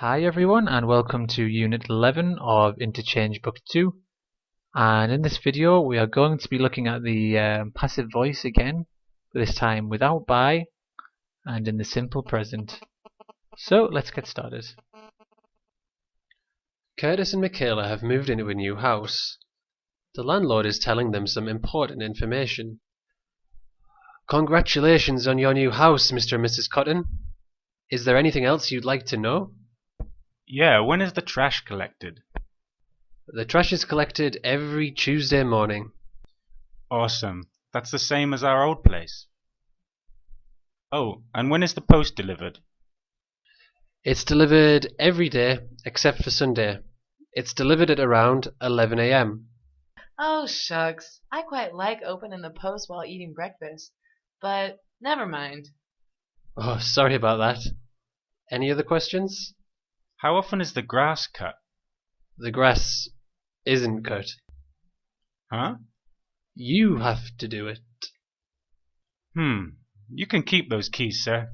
Hi everyone and welcome to Unit 11 of Interchange Book 2, and in this video we are going to be looking at the passive voice again, but this time without by and in the simple present. So let's get started. Curtis and Michaela have moved into a new house. The landlord is telling them some important information. Congratulations on your new house, Mr. and Mrs. Cotton. Is there anything else you'd like to know? Yeah, when is the trash collected? The trash is collected every Tuesday morning. Awesome. That's the same as our old place. Oh, and when is the post delivered? It's delivered every day except for Sunday. It's delivered at around 11 a.m. Oh, shucks. I quite like opening the post while eating breakfast. But never mind. Oh, sorry about that. Any other questions? How often is the grass cut? The grass isn't cut. Huh? You have to do it. You can keep those keys, sir.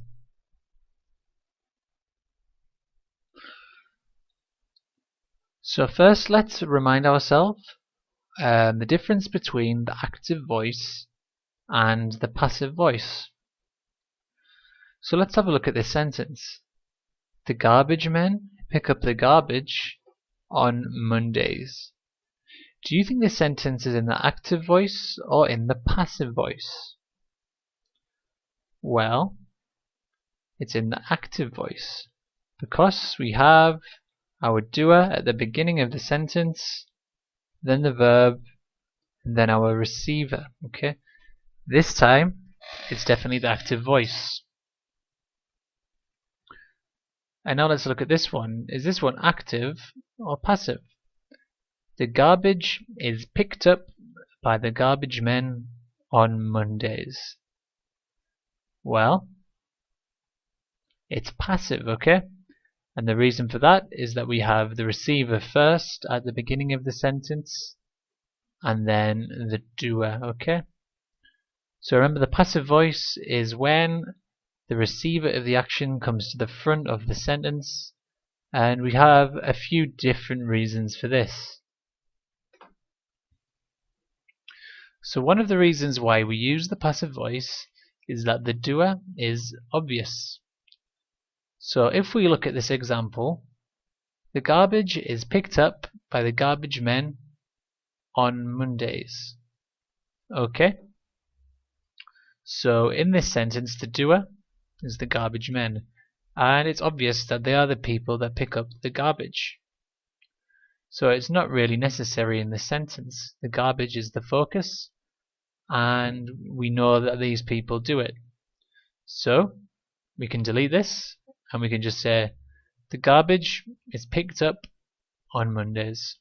So first let's remind ourselves the difference between the active voice and the passive voice. So let's have a look at this sentence. The garbage men pick up the garbage on Mondays. Do you think this sentence is in the active voice or in the passive voice? Well, it's in the active voice because we have our doer at the beginning of the sentence, then the verb, and then our receiver. Okay, this time it's definitely the active voice. And now let's look at this one. Is this one active or passive? The garbage is picked up by the garbage men on Mondays. Well, it's passive, okay? And the reason for that is that we have the receiver first at the beginning of the sentence and then the doer, okay? So remember, the passive voice is when the receiver of the action comes to the front of the sentence, and we have a few different reasons for this. So one of the reasons why we use the passive voice is that the doer is obvious. So if we look at this example, the garbage is picked up by the garbage men on Mondays. Okay? So in this sentence, the doer is the garbage men, and it's obvious that they are the people that pick up the garbage. So it's not really necessary in this sentence. The garbage is the focus, and we know that these people do it. So we can delete this, and we can just say the garbage is picked up on Mondays.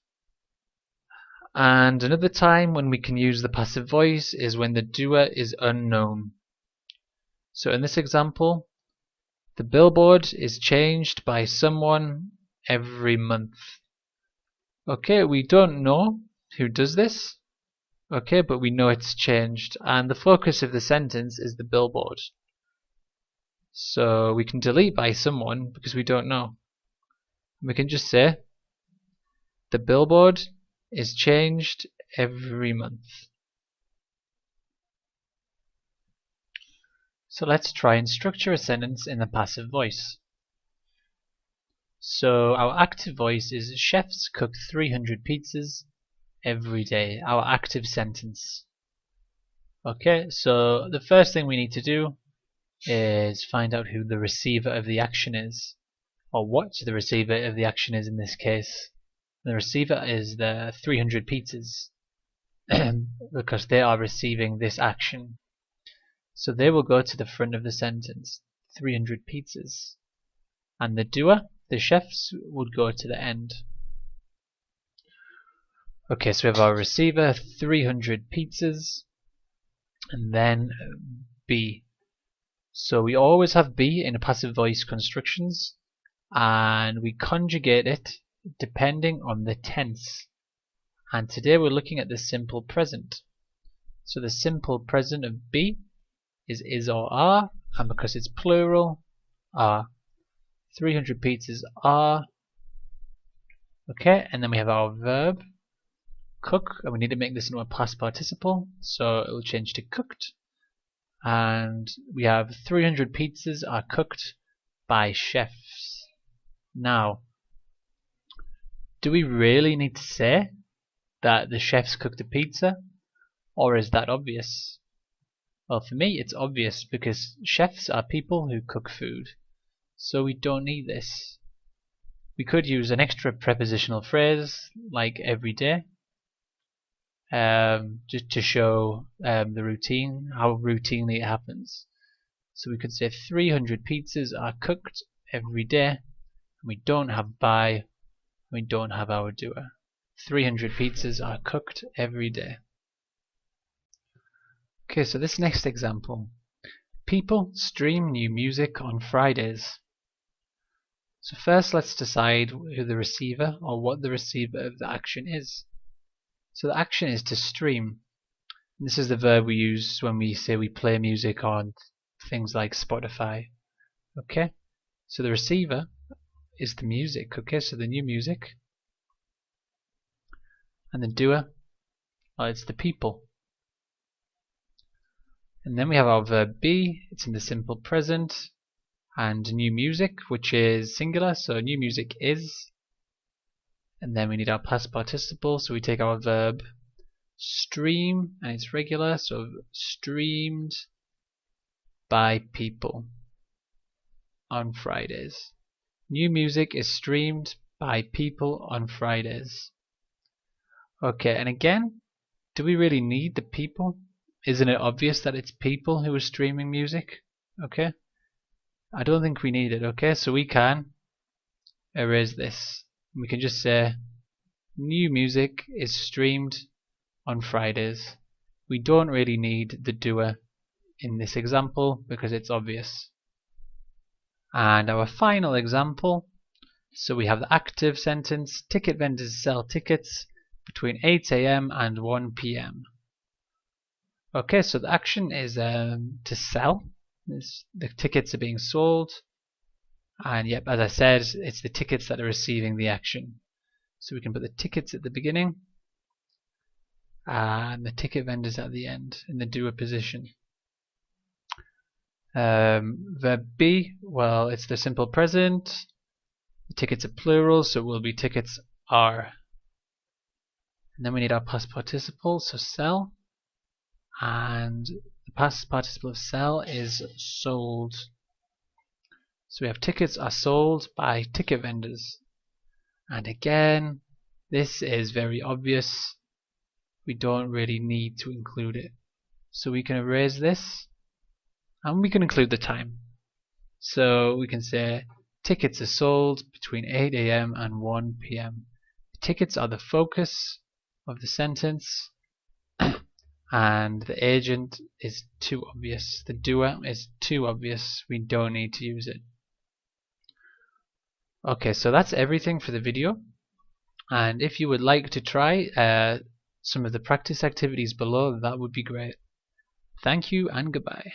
And another time when we can use the passive voice is when the doer is unknown. So in this example, the billboard is changed by someone every month. Okay, we don't know who does this. Okay, but we know it's changed, and the focus of the sentence is the billboard. So we can delete by someone because we don't know. We can just say the billboard is changed every month. So let's try and structure a sentence in the passive voice. So our active voice is chefs cook 300 pizzas every day, our active sentence. Okay, so the first thing we need to do is find out who the receiver of the action is, or what the receiver of the action is in this case. The receiver is the 300 pizzas because they are receiving this action. So they will go to the front of the sentence, 300 pizzas. And the doer, the chefs, would go to the end. Okay, so we have our receiver, 300 pizzas, and then be. So we always have be in passive voice constructions, and we conjugate it depending on the tense. And today we're looking at the simple present. So the simple present of be is or are, and because it's plural, are. 300 pizzas are. Okay, and then we have our verb, cook, and we need to make this into a past participle, so it will change to cooked. And we have 300 pizzas are cooked by chefs. Now, do we really need to say that the chefs cooked a pizza, or is that obvious? Well, for me it's obvious because chefs are people who cook food, so we don't need this. We could use an extra prepositional phrase like every day, just to show the routine, how routinely it happens. So we could say 300 pizzas are cooked every day, and we don't have by, we don't have our doer. 300 pizzas are cooked every day. Okay, so this next example. People stream new music on Fridays. So first let's decide who the receiver, or what the receiver of the action is. So the action is to stream. This is the verb we use when we say we play music on things like Spotify. Okay, so the receiver is the music. Okay, so the new music. And the doer, well, it's the people. And then we have our verb be, it's in the simple present, and new music, which is singular, so new music is. And then we need our past participle, so we take our verb stream, and it's regular, so streamed by people on Fridays. New music is streamed by people on Fridays. Okay, and again, do we really need the people? Isn't it obvious that it's people who are streaming music? Okay, I don't think we need it. Okay, so we can erase this. We can just say new music is streamed on Fridays. We don't really need the doer in this example because it's obvious. And our final example, so we have the active sentence, ticket vendors sell tickets between 8 AM and 1 PM. Okay, so the action is to sell. The tickets are being sold, and yep, as I said, it's the tickets that are receiving the action. So we can put the tickets at the beginning and the ticket vendors at the end in the doer position. Verb be, well, it's the simple present. The tickets are plural, so it will be tickets are. And then we need our past participle, so sell. And the past participle of sell is sold. So we have tickets are sold by ticket vendors. And again, this is very obvious. We don't really need to include it. So we can erase this, and we can include the time. So we can say tickets are sold between 8 AM and 1 PM. Tickets are the focus of the sentence. And the agent is too obvious. The doer is too obvious. We don't need to use it. Okay, so that's everything for the video. And if you would like to try some of the practice activities below, that would be great. Thank you and goodbye.